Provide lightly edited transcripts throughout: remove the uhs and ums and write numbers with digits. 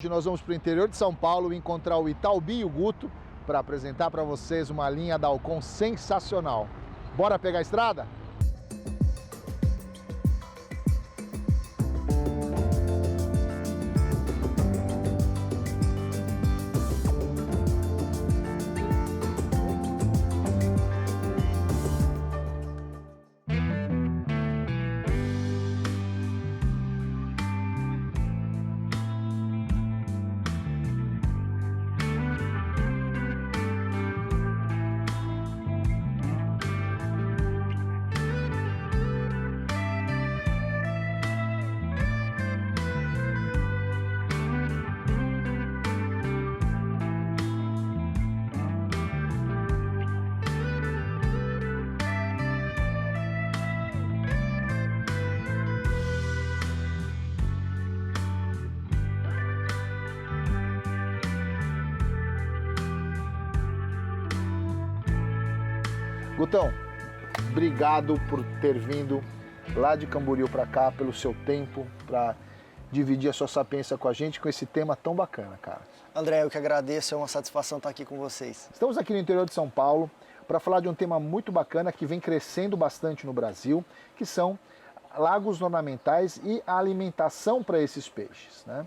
Hoje nós vamos para o interior de São Paulo encontrar o Italbi e o Guto para apresentar para vocês uma linha da Alcon sensacional. Bora pegar a estrada? Gutão, obrigado por ter vindo lá de Camboriú para cá, pelo seu tempo, para dividir a sua sapiência com a gente, com esse tema tão bacana, cara. André, eu que agradeço, é uma satisfação estar aqui com vocês. Estamos aqui no interior de São Paulo para falar de um tema muito bacana que vem crescendo bastante no Brasil, que são lagos ornamentais e a alimentação para esses peixes, né?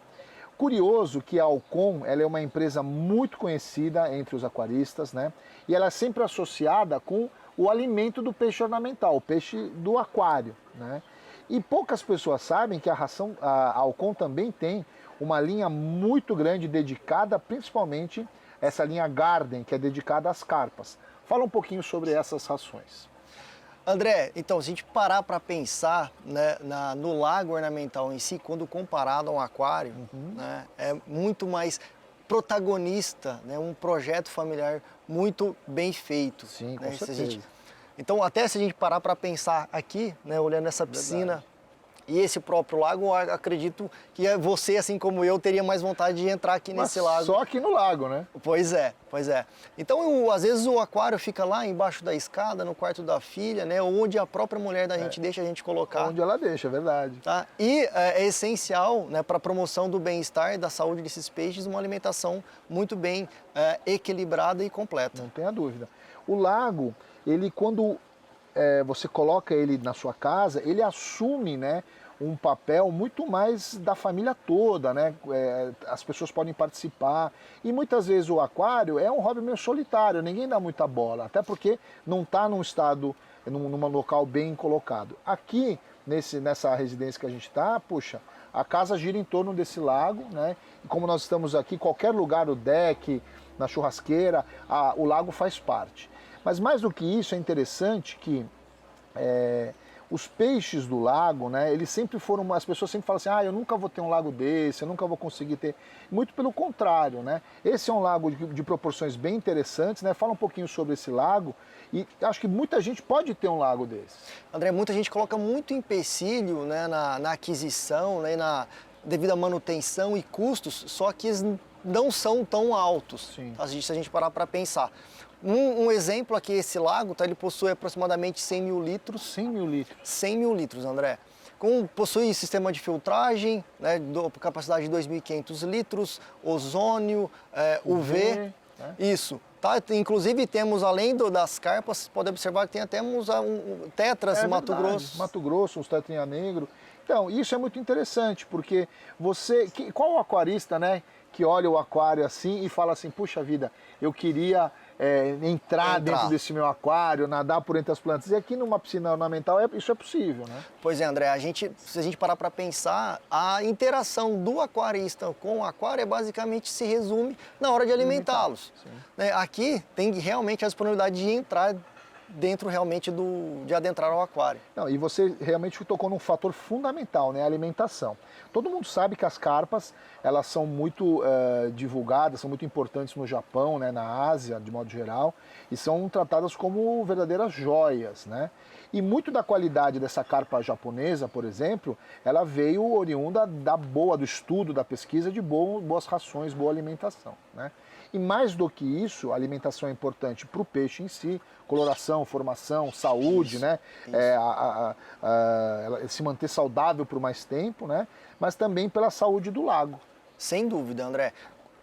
Curioso que a Alcon, ela é uma empresa muito conhecida entre os aquaristas, né? E ela é sempre associada com o alimento do peixe ornamental, o peixe do aquário, né? E poucas pessoas sabem que a Alcon também tem uma linha muito grande dedicada, principalmente essa linha Garden, que é dedicada às carpas. Fala um pouquinho sobre essas rações. André, então, se a gente parar para pensar, né, no lago ornamental em si, quando comparado a um aquário, né, é muito mais protagonista, né, um projeto familiar muito bem feito. Sim, com né, certeza. Então, até se a gente parar para pensar aqui, né, olhando essa piscina, Verdade. e esse próprio lago, eu acredito que você, assim como eu, teria mais vontade de entrar aqui nesse lago. Só aqui no lago, né? Pois é, pois é. Então, às vezes o aquário fica lá embaixo da escada, no quarto da filha, né? Onde a própria mulher da gente deixa a gente colocar. Onde ela deixa, é verdade. Tá? E é essencial, né, para a promoção do bem-estar e da saúde desses peixes, uma alimentação muito bem equilibrada e completa. Não tenha dúvida. O lago, ele quando você coloca ele na sua casa, ele assume, né, um papel muito mais da família toda, né? As pessoas podem participar. E muitas vezes o aquário é um hobby meio solitário, ninguém dá muita bola, até porque não está num estado, num local bem colocado. Aqui, nessa residência que a gente está, puxa, a casa gira em torno desse lago, né? E como nós estamos aqui, qualquer lugar, o deck, na churrasqueira, o lago faz parte. Mas mais do que isso, é interessante que os peixes do lago, né, eles sempre foram, as pessoas sempre falam assim, eu nunca vou ter um lago desse, eu nunca vou conseguir ter. Muito pelo contrário, né? Esse é um lago de proporções bem interessantes, né? Fala um pouquinho sobre esse lago e acho que muita gente pode ter um lago desse. André, muita gente coloca muito empecilho, né, na aquisição, né, devido à manutenção e custos, só que eles não são tão altos, tá? Se a gente parar para pensar. Um exemplo aqui, esse lago, tá, ele possui aproximadamente 100 mil litros. 100 mil litros. 100 mil litros, André. Possui sistema de filtragem, né, capacidade de 2.500 litros, ozônio, UV. Né? Isso. Tá? Inclusive temos, além das carpas, pode observar que tem até uns tetras Mato Grosso. Mato Grosso, uns tetrinha negro. Então, isso é muito interessante, porque qual o aquarista, né, que olha o aquário assim e fala assim, puxa vida, eu queria entrar dentro desse meu aquário, nadar por entre as plantas. E aqui numa piscina ornamental isso é possível, né? Pois é, André, se a gente parar para pensar, a interação do aquarista com o aquário basicamente se resume na hora de alimentá-los. Aqui tem realmente a disponibilidade de entrar dentro realmente de adentrar ao aquário. Não, e você realmente tocou num fator fundamental, né, a alimentação. Todo mundo sabe que as carpas, elas são muito divulgadas, são muito importantes no Japão, né, na Ásia, de modo geral, e são tratadas como verdadeiras joias, né? E muito da qualidade dessa carpa japonesa, por exemplo, ela veio oriunda do estudo, da pesquisa de boas rações, boa alimentação, né? E mais do que isso, a alimentação é importante para o peixe em si, coloração, formação, saúde, né? Se manter saudável por mais tempo, né? Mas também pela saúde do lago. Sem dúvida, André.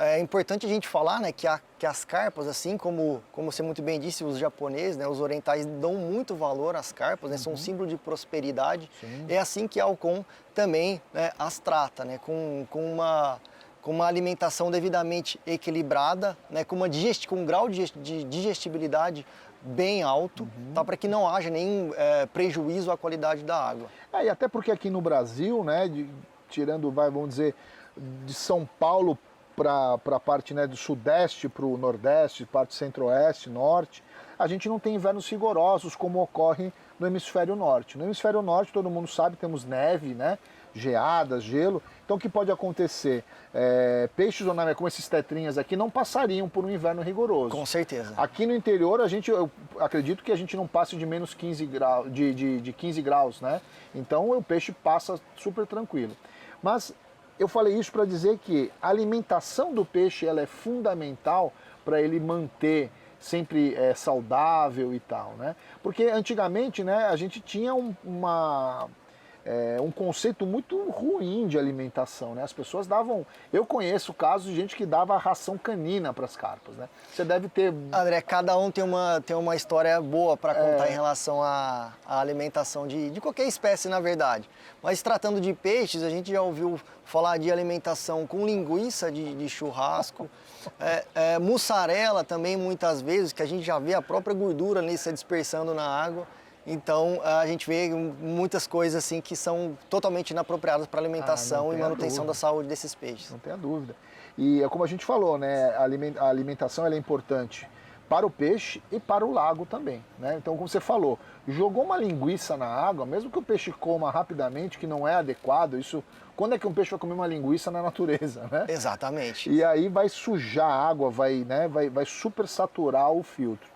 É importante a gente falar, né, que as carpas, assim como você muito bem disse, os japoneses, né, os orientais dão muito valor às carpas, né, são um símbolo de prosperidade. Sim. É assim que a Alcon também, né, as trata, né, com uma alimentação devidamente equilibrada, né, com um grau de digestibilidade bem alto, tá, para que não haja nenhum prejuízo à qualidade da água. E até porque aqui no Brasil, né, tirando, vamos dizer, de São Paulo para a parte, né, do sudeste para o nordeste, parte centro-oeste, norte, a gente não tem invernos rigorosos como ocorre no hemisfério norte. No hemisfério norte, todo mundo sabe, temos neve, né, geadas, gelo. Então o que pode acontecer? Peixes ornamentais, como esses tetrinhas aqui, não passariam por um inverno rigoroso. Com certeza. Aqui no interior, eu acredito que a gente não passe de menos 15 graus, de 15 graus, né? Então o peixe passa super tranquilo. Mas eu falei isso para dizer que a alimentação do peixe ela é fundamental para ele manter sempre saudável e tal, né? Porque antigamente, né, a gente tinha um conceito muito ruim de alimentação, né? As pessoas davam... Eu conheço casos de gente que dava ração canina para as carpas, né? Você deve ter... André, cada um tem uma história boa para contar em relação à alimentação de qualquer espécie, na verdade. Mas tratando de peixes, a gente já ouviu falar de alimentação com linguiça de churrasco, mussarela também muitas vezes, que a gente já vê a própria gordura ali se dispersando na água. Então a gente vê muitas coisas assim que são totalmente inapropriadas para alimentação e manutenção da saúde desses peixes. Não tenha dúvida. E é como a gente falou, né? A alimentação ela é importante para o peixe e para o lago também, né? Então, como você falou, jogou uma linguiça na água, mesmo que o peixe coma rapidamente, que não é adequado, isso... Quando é que um peixe vai comer uma linguiça na natureza, né? Exatamente. E aí vai sujar a água, vai super saturar o filtro.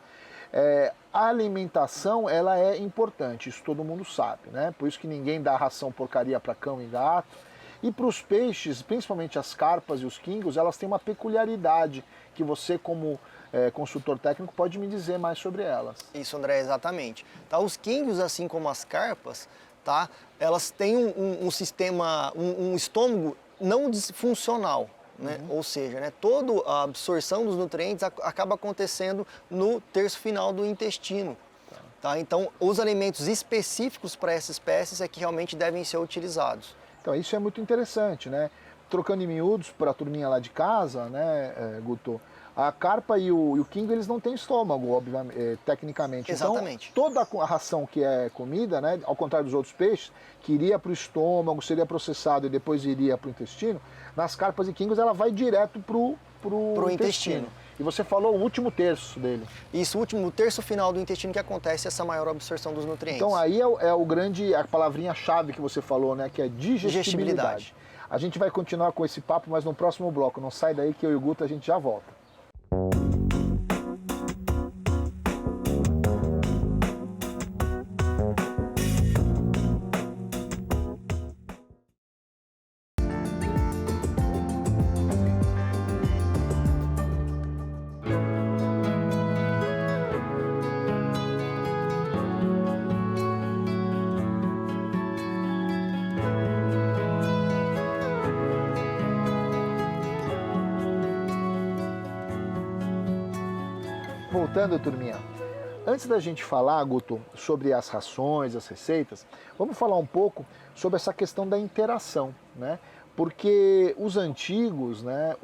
A alimentação ela é importante, isso todo mundo sabe, né? Por isso que ninguém dá ração porcaria para cão e gato. E para os peixes, principalmente as carpas e os quingos, elas têm uma peculiaridade que você, como consultor técnico, pode me dizer mais sobre elas. Isso, André, exatamente. Tá, os quingos, assim como as carpas, tá, elas têm um sistema, um estômago não disfuncional. Né? Ou seja, né, toda a absorção dos nutrientes acaba acontecendo no terço final do intestino. Tá? Então, os alimentos específicos para essas espécies é que realmente devem ser utilizados. Então, isso é muito interessante, né? Trocando em miúdos para a turminha lá de casa, né, Guto? A carpa e o quingo, eles não têm estômago, obviamente, tecnicamente. Exatamente. Então, toda a ração que é comida, né, ao contrário dos outros peixes, que iria para o estômago, seria processado e depois iria para o intestino, nas carpas e quingos ela vai direto para o intestino. E você falou o último terço dele. Isso, o último terço final do intestino que acontece essa maior absorção dos nutrientes. Então aí a palavrinha-chave que você falou, né, que é digestibilidade. A gente vai continuar com esse papo, mas no próximo bloco. Não sai daí que eu e o Guto a gente já volta. Voltando, turminha, antes da gente falar, Guto, sobre as rações, as receitas, vamos falar um pouco sobre essa questão da interação, né? Porque os antigos, né,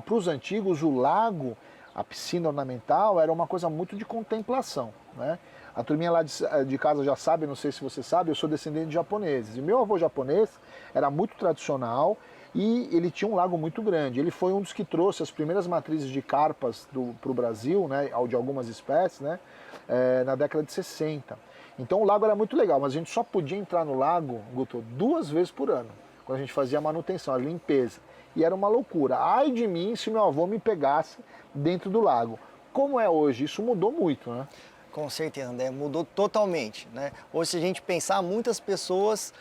para os antigos, o lago, a piscina ornamental, era uma coisa muito de contemplação, né? A turminha lá de casa já sabe, não sei se você sabe, eu sou descendente de japoneses. E meu avô japonês era muito tradicional e ele tinha um lago muito grande. Ele foi um dos que trouxe as primeiras matrizes de carpas para o Brasil, né, de algumas espécies, né, na década de 60. Então o lago era muito legal, mas a gente só podia entrar no lago, Guto, 2 vezes por ano, quando a gente fazia a manutenção, a limpeza. E era uma loucura. Ai de mim se meu avô me pegasse dentro do lago. Como é hoje? Isso mudou muito, né? Com certeza, André, mudou totalmente, né? Hoje, se a gente pensar, muitas pessoas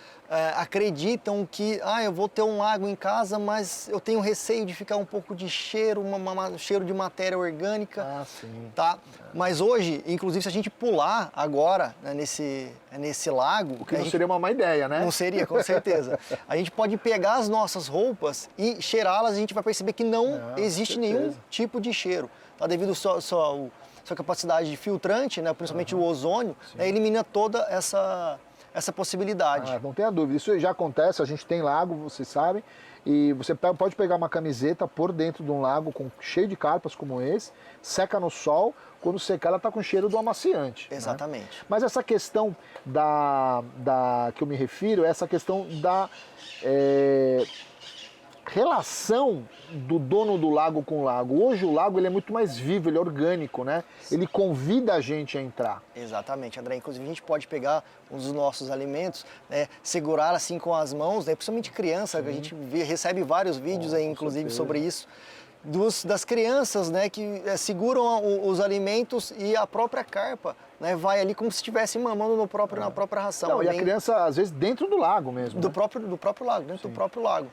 acreditam que eu vou ter um lago em casa, mas eu tenho receio de ficar um pouco de cheiro, um cheiro de matéria orgânica, Sim. tá? Mas hoje, inclusive, se a gente pular agora, né, nesse lago... O que não seria uma má ideia, né? Não seria, com certeza. A gente pode pegar as nossas roupas e cheirá-las, a gente vai perceber que não existe nenhum tipo de cheiro, tá? Devido sua capacidade de filtrante, né, principalmente o ozônio, elimina toda essa possibilidade. Não tenha dúvida, isso já acontece, a gente tem lago, vocês sabem, e você pode pegar uma camiseta, pôr dentro de um lago cheio de carpas como esse, seca no sol, quando secar ela está com cheiro do amaciante. Exatamente. Né? Mas essa questão que eu me refiro, é essa questão da relação do dono do lago com o lago. Hoje o lago ele é muito mais vivo, ele é orgânico, né? Ele convida a gente a entrar. Exatamente, André. Inclusive a gente pode pegar um dos nossos alimentos, né, segurar assim com as mãos, né, principalmente criança, a gente recebe vários vídeos aí, inclusive, sobre isso. Das crianças, né, que seguram os alimentos e a própria carpa, né, vai ali como se estivesse mamando na própria ração. Não, e a criança, às vezes, dentro do lago mesmo. Do próprio lago, dentro do próprio lago.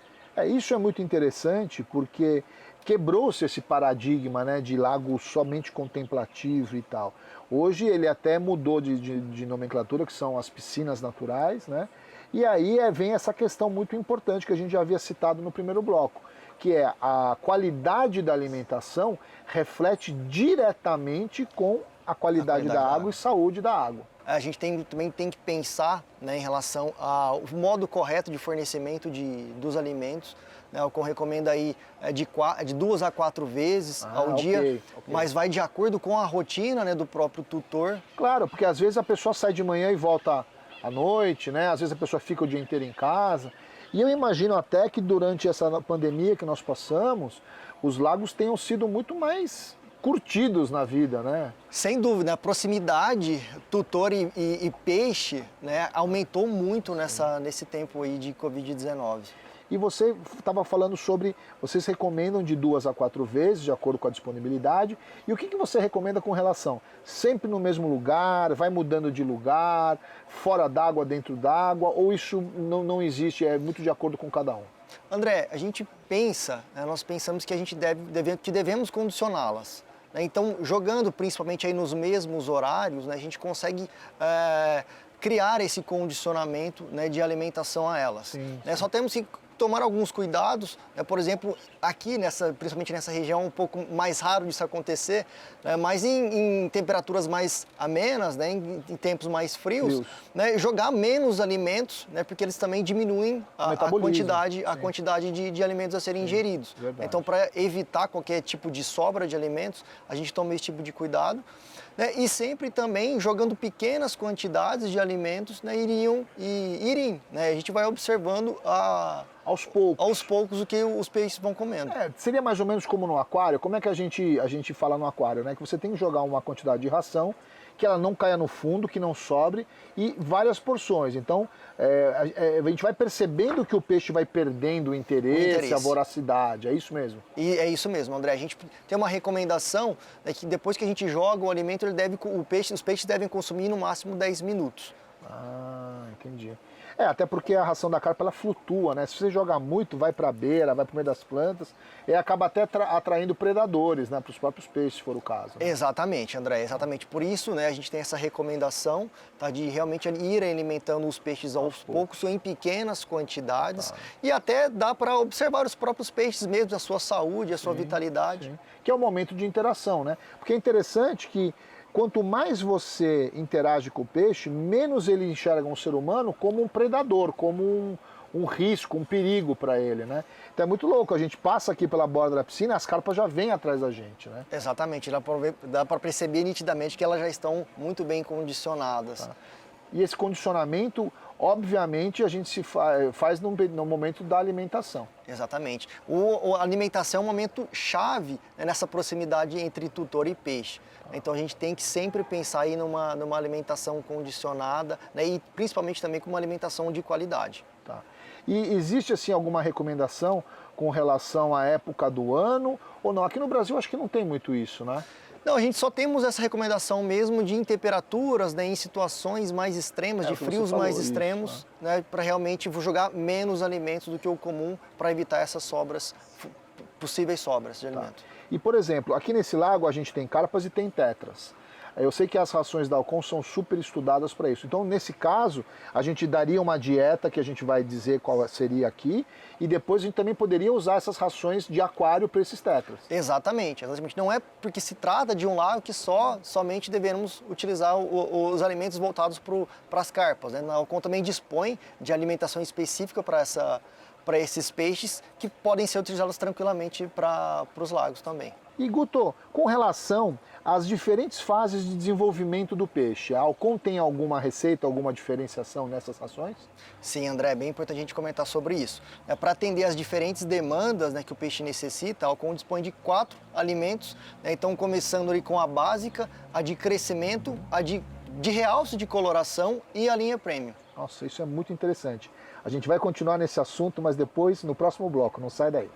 Isso é muito interessante porque quebrou-se esse paradigma, né, de lago somente contemplativo e tal. Hoje ele até mudou de nomenclatura, que são as piscinas naturais, né? E aí vem essa questão muito importante que a gente já havia citado no primeiro bloco, que é a qualidade da alimentação reflete diretamente com a qualidade da água e saúde da água. A gente também tem que pensar, né, em relação ao modo correto de fornecimento dos alimentos. Né, o que eu recomendo aí de 2 a 4 vezes ao dia, mas vai de acordo com a rotina, né, do próprio tutor. Claro, porque às vezes a pessoa sai de manhã e volta à noite, né? Às vezes a pessoa fica o dia inteiro em casa. E eu imagino até que durante essa pandemia que nós passamos, os lagos tenham sido muito mais curtidos na vida, né? Sem dúvida, a proximidade tutor e peixe, né, aumentou muito nesse tempo aí de Covid-19. E você estava falando sobre, vocês recomendam de 2 a 4 vezes, de acordo com a disponibilidade. E o que você recomenda com relação? Sempre no mesmo lugar, vai mudando de lugar, fora d'água, dentro d'água, ou isso não existe, é muito de acordo com cada um? André, a gente pensa, né, nós pensamos que a gente devemos condicioná-las. Né? Então, jogando principalmente aí nos mesmos horários, né, a gente consegue criar esse condicionamento, né, de alimentação a elas. Sim. Só temos que tomar alguns cuidados, né? Por exemplo, aqui, principalmente nessa região, um pouco mais raro disso acontecer, né? Mas em temperaturas mais amenas, né? em tempos mais frios, né? Jogar menos alimentos, né? Porque eles também diminuem a quantidade de alimentos a serem ingeridos. Verdade. Então, para evitar qualquer tipo de sobra de alimentos, a gente toma esse tipo de cuidado. Né, e sempre também jogando pequenas quantidades de alimentos, né, irem, né, a gente vai observando aos poucos o que os peixes vão comendo. Seria mais ou menos como no aquário. Como é que a gente fala no aquário, né? Que você tem que jogar uma quantidade de ração, que ela não caia no fundo, que não sobre, e várias porções. Então, a gente vai percebendo que o peixe vai perdendo o interesse, a voracidade. É isso mesmo? E é isso mesmo, André. A gente tem uma recomendação, né, que depois que a gente joga o alimento, os peixes devem consumir no máximo 10 minutos. Entendi. Até porque a ração da carpa ela flutua, né? Se você jogar muito, vai para a beira, vai para o meio das plantas, e acaba até atraindo predadores, né? Para os próprios peixes, se for o caso. Né? Exatamente, André, exatamente. Por isso, né, a gente tem essa recomendação, tá, de realmente ir alimentando os peixes aos poucos, em pequenas quantidades, e até dá para observar os próprios peixes mesmo, a sua saúde, a sua vitalidade. Sim. Que é o momento de interação, né? Porque é interessante que quanto mais você interage com o peixe, menos ele enxerga um ser humano como um predador, como um risco, um perigo para ele, né? Então é muito louco, a gente passa aqui pela borda da piscina, as carpas já vêm atrás da gente, né? Exatamente, dá para perceber nitidamente que elas já estão muito bem condicionadas. E esse condicionamento, obviamente, a gente faz no momento da alimentação. Exatamente. A alimentação é um momento chave, né, nessa proximidade entre tutor e peixe. Então a gente tem que sempre pensar aí numa alimentação condicionada, né, e principalmente também com uma alimentação de qualidade. E existe assim alguma recomendação com relação à época do ano ou não? Aqui no Brasil acho que não tem muito isso, né? Não, a gente só temos essa recomendação mesmo de em temperaturas, né, em situações mais extremas, de frios mais extremos, né, para realmente jogar menos alimentos do que o comum, para evitar essas sobras, possíveis sobras de alimento. E, por exemplo, aqui nesse lago a gente tem carpas e tem tetras. Eu sei que as rações da Alcon são super estudadas para isso. Então, nesse caso, a gente daria uma dieta que a gente vai dizer qual seria aqui, e depois a gente também poderia usar essas rações de aquário para esses tetras. Exatamente. Não é porque se trata de um lago que somente devemos utilizar os alimentos voltados para as carpas, né? A Alcon também dispõe de alimentação específica para esses peixes, que podem ser utilizados tranquilamente para os lagos também. E Guto, com relação às diferentes fases de desenvolvimento do peixe, a Alcon tem alguma receita, alguma diferenciação nessas rações? Sim, André, é bem importante a gente comentar sobre isso. Para atender às diferentes demandas, né, que o peixe necessita, a Alcon dispõe de 4 alimentos, né, então começando ali com a básica, a de crescimento, a de realce de coloração e a linha premium. Nossa, isso é muito interessante. A gente vai continuar nesse assunto, mas depois, no próximo bloco, não sai daí.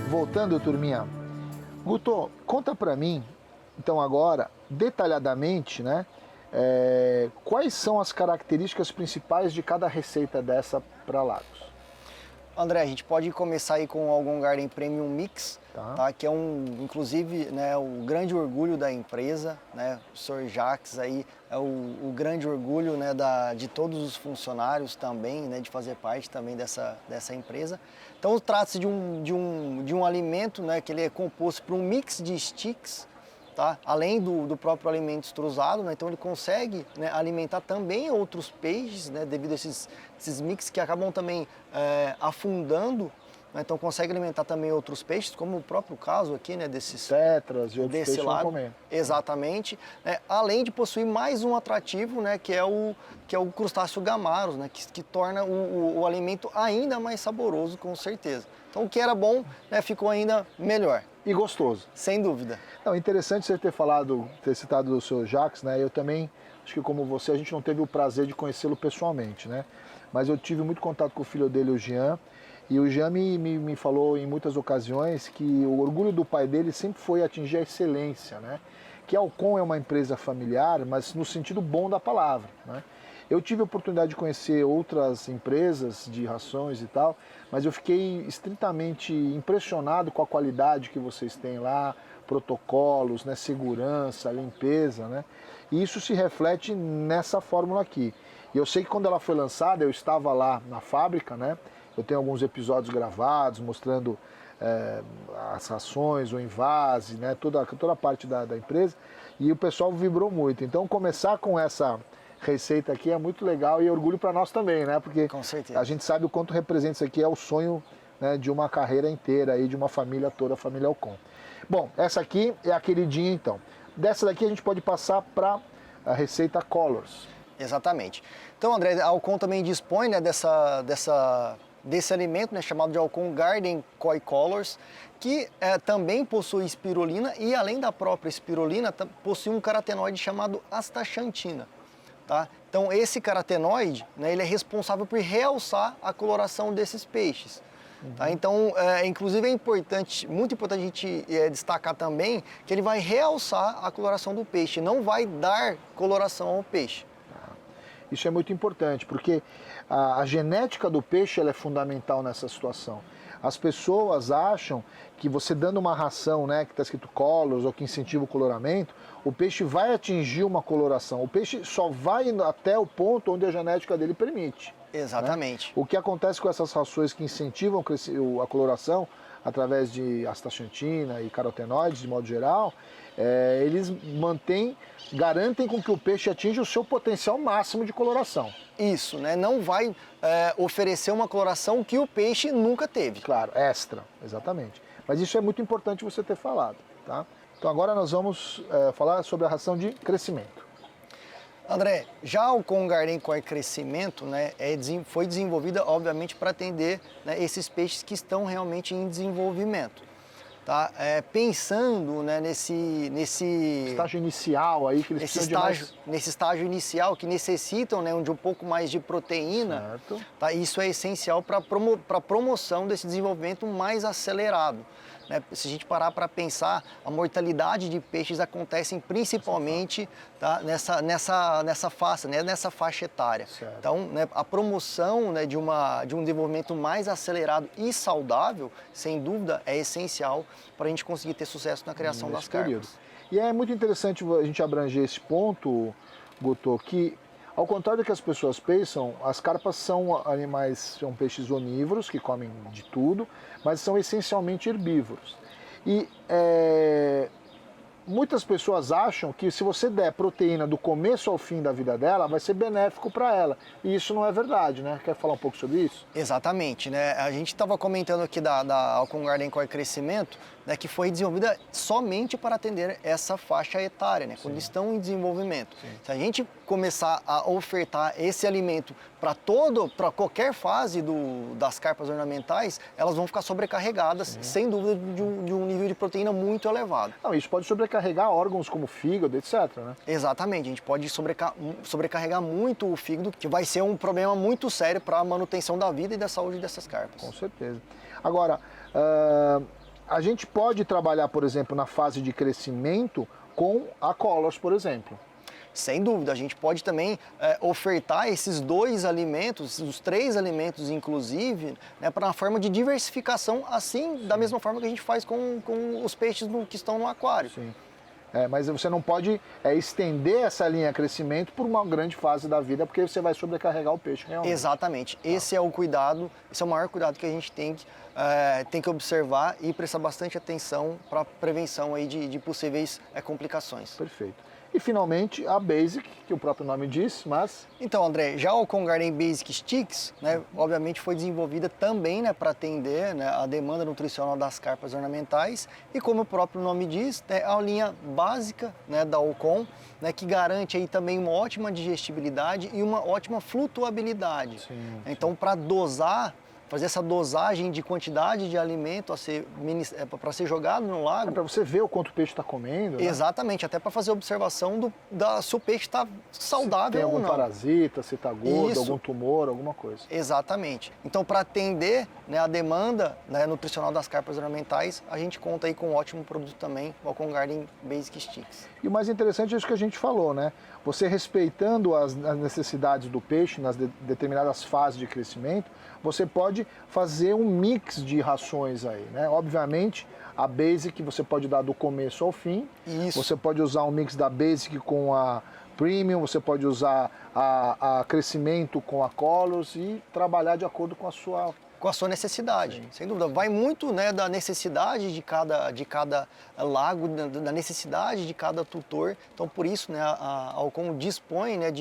Voltando, turminha, Guto, conta pra mim, então agora, detalhadamente, né, quais são as características principais de cada receita dessa para lagos? André, a gente pode começar aí com o Alcon Garden Premium Mix, tá? Que é inclusive, né, o grande orgulho da empresa, né? O Sr. Jacques aí é o grande orgulho, né, de todos os funcionários também, né, de fazer parte também dessa empresa. Então trata-se de um alimento, né, que ele é composto por um mix de sticks, tá? Além do próprio alimento extrusado, né? Então ele consegue, né, alimentar também outros peixes, né, devido a esses mix que acabam também afundando, né? Então consegue alimentar também outros peixes, como o próprio caso aqui, né, desses tetras e outros peixes lago. Comer. Exatamente, né? Além de possuir mais um atrativo, né, que é o crustáceo gamaros, né, que torna o alimento ainda mais saboroso, com certeza. Então o que era bom, né, ficou ainda melhor. E gostoso. Sem dúvida. Não, interessante você ter citado o Sr. Jacques, né? Eu também, acho que como você, a gente não teve o prazer de conhecê-lo pessoalmente, né? Mas eu tive muito contato com o filho dele, o Jean, e o Jean me falou em muitas ocasiões que o orgulho do pai dele sempre foi atingir a excelência, né? Que a Alcon é uma empresa familiar, mas no sentido bom da palavra, né? Eu tive a oportunidade de conhecer outras empresas de rações e tal, mas eu fiquei estritamente impressionado com a qualidade que vocês têm lá, protocolos, né, segurança, limpeza, né? E isso se reflete nessa fórmula aqui. E eu sei que quando ela foi lançada, eu estava lá na fábrica, né? Eu tenho alguns episódios gravados mostrando as rações, o invase, né? Toda a parte da empresa, e o pessoal vibrou muito. Então começar com essa receita aqui é muito legal e orgulho para nós também, né? Porque com certeza, a gente sabe o quanto representa isso aqui, é o sonho, né, de uma carreira inteira aí, de uma família toda, a família Alcon. Bom, essa aqui é a queridinha então. Dessa daqui a gente pode passar para a receita Colors. Exatamente. Então, André, a Alcon também dispõe, né, desse alimento, né, chamado de Alcon Garden Koi Colors, que também possui espirulina e, além da própria espirulina, possui um carotenoide chamado astaxantina. Tá? Então esse carotenoide, né, ele é responsável por realçar a coloração desses peixes. Tá? Então, inclusive é importante, muito importante a gente destacar também que ele vai realçar a coloração do peixe, não vai dar coloração ao peixe. Isso é muito importante, porque a genética do peixe ela é fundamental nessa situação. As pessoas acham que você dando uma ração, né, que está escrito colors ou que incentiva o coloramento, o peixe vai atingir uma coloração. O peixe só vai até o ponto onde a genética dele permite. Exatamente. Né? O que acontece com essas rações que incentivam a coloração, através de astaxantina e carotenoides, de modo geral, eles garantem com que o peixe atinja o seu potencial máximo de coloração. Isso, né? Não vai oferecer uma coloração que o peixe nunca teve. Claro, extra, exatamente. Mas isso é muito importante você ter falado, tá? Então agora nós vamos falar sobre a ração de crescimento. André, já o Con Garden Koi Crescimento, né, foi desenvolvida, obviamente, para atender, né, esses peixes que estão realmente em desenvolvimento. Tá? Pensando, né, nesse estágio inicial aí que eles nesse estágio inicial que necessitam, né, de um pouco mais de proteína, tá? Isso é essencial para a promoção desse desenvolvimento mais acelerado. Né? Se a gente parar para pensar, a mortalidade de peixes acontece principalmente, tá, nessa faixa etária. Certo. Então, né, a promoção, né, de um desenvolvimento mais acelerado e saudável, sem dúvida, é essencial para a gente conseguir ter sucesso na criação das carpas. E é muito interessante a gente abranger esse ponto, Guto, que ao contrário do que as pessoas pensam, as carpas são peixes onívoros, que comem de tudo, mas são essencialmente herbívoros. E muitas pessoas acham que se você der proteína do começo ao fim da vida dela, vai ser benéfico para ela. E isso não é verdade, né? Quer falar um pouco sobre isso? Exatamente, né? A gente estava comentando aqui da Con Garden Koi Crescimento, né, que foi desenvolvida somente para atender essa faixa etária, né, quando estão em desenvolvimento. Sim. Se a gente começar a ofertar esse alimento para qualquer fase das carpas ornamentais, elas vão ficar sobrecarregadas, sem dúvida, de um nível de proteína muito elevado. Não, isso pode sobrecarregar órgãos como o fígado, etc, né? Exatamente, a gente pode sobrecarregar muito o fígado, que vai ser um problema muito sério para a manutenção da vida e da saúde dessas carpas. Com certeza. Agora, a gente pode trabalhar, por exemplo, na fase de crescimento com a Colors, por exemplo. Sem dúvida, a gente pode também ofertar esses 2 alimentos, os 3 alimentos inclusive, né, para uma forma de diversificação, assim, da mesma forma que a gente faz com os peixes que estão no aquário. Sim. Mas você não pode estender essa linha crescimento por uma grande fase da vida, porque você vai sobrecarregar o peixe realmente. Exatamente. Esse é o maior cuidado que a gente tem que observar e prestar bastante atenção para a prevenção aí de possíveis complicações. Perfeito. E finalmente a Basic, que o próprio nome diz, mas... Então, André, já o Con Garden Basic Sticks, né, obviamente foi desenvolvida também, né, para atender, né, a demanda nutricional das carpas ornamentais e, como o próprio nome diz, é a linha básica, né, da Ocon, né, que garante aí também uma ótima digestibilidade e uma ótima flutuabilidade. Sim. Então, para fazer essa dosagem de quantidade de alimento para ser jogado no lago. Para você ver o quanto o peixe está comendo, né? Exatamente, até para fazer observação se o peixe está saudável ou não. Se tem algum parasita, se está gordo, algum tumor, alguma coisa. Exatamente. Então, para atender, né, a demanda, né, nutricional das carpas ornamentais, a gente conta aí com um ótimo produto também, o Con Garden Basic Sticks. E o mais interessante é isso que a gente falou, né? Você respeitando as necessidades do peixe nas determinadas fases de crescimento, você pode fazer um mix de rações aí, né? Obviamente, a Basic você pode dar do começo ao fim. Isso. Você pode usar um mix da Basic com a Premium, você pode usar a Crescimento com a Colors e trabalhar de acordo com a sua necessidade. Sim. Sem dúvida. Vai muito, né, da necessidade de cada lago, da necessidade de cada tutor. Então, por isso, né, a Ocon dispõe, né,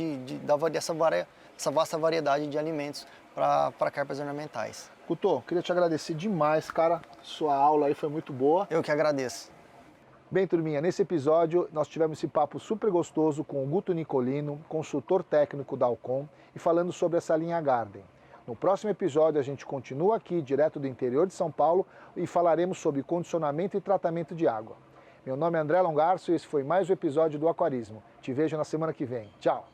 dessa vasta variedade de alimentos para carpas ornamentais. Guto, queria te agradecer demais, cara. Sua aula aí foi muito boa. Eu que agradeço. Bem, turminha, nesse episódio nós tivemos esse papo super gostoso com o Guto Nicolino, consultor técnico da Ocon, e falando sobre essa linha Garden. No próximo episódio a gente continua aqui, direto do interior de São Paulo, e falaremos sobre condicionamento e tratamento de água. Meu nome é André Longarço e esse foi mais um episódio do Aquarismo. Te vejo na semana que vem. Tchau!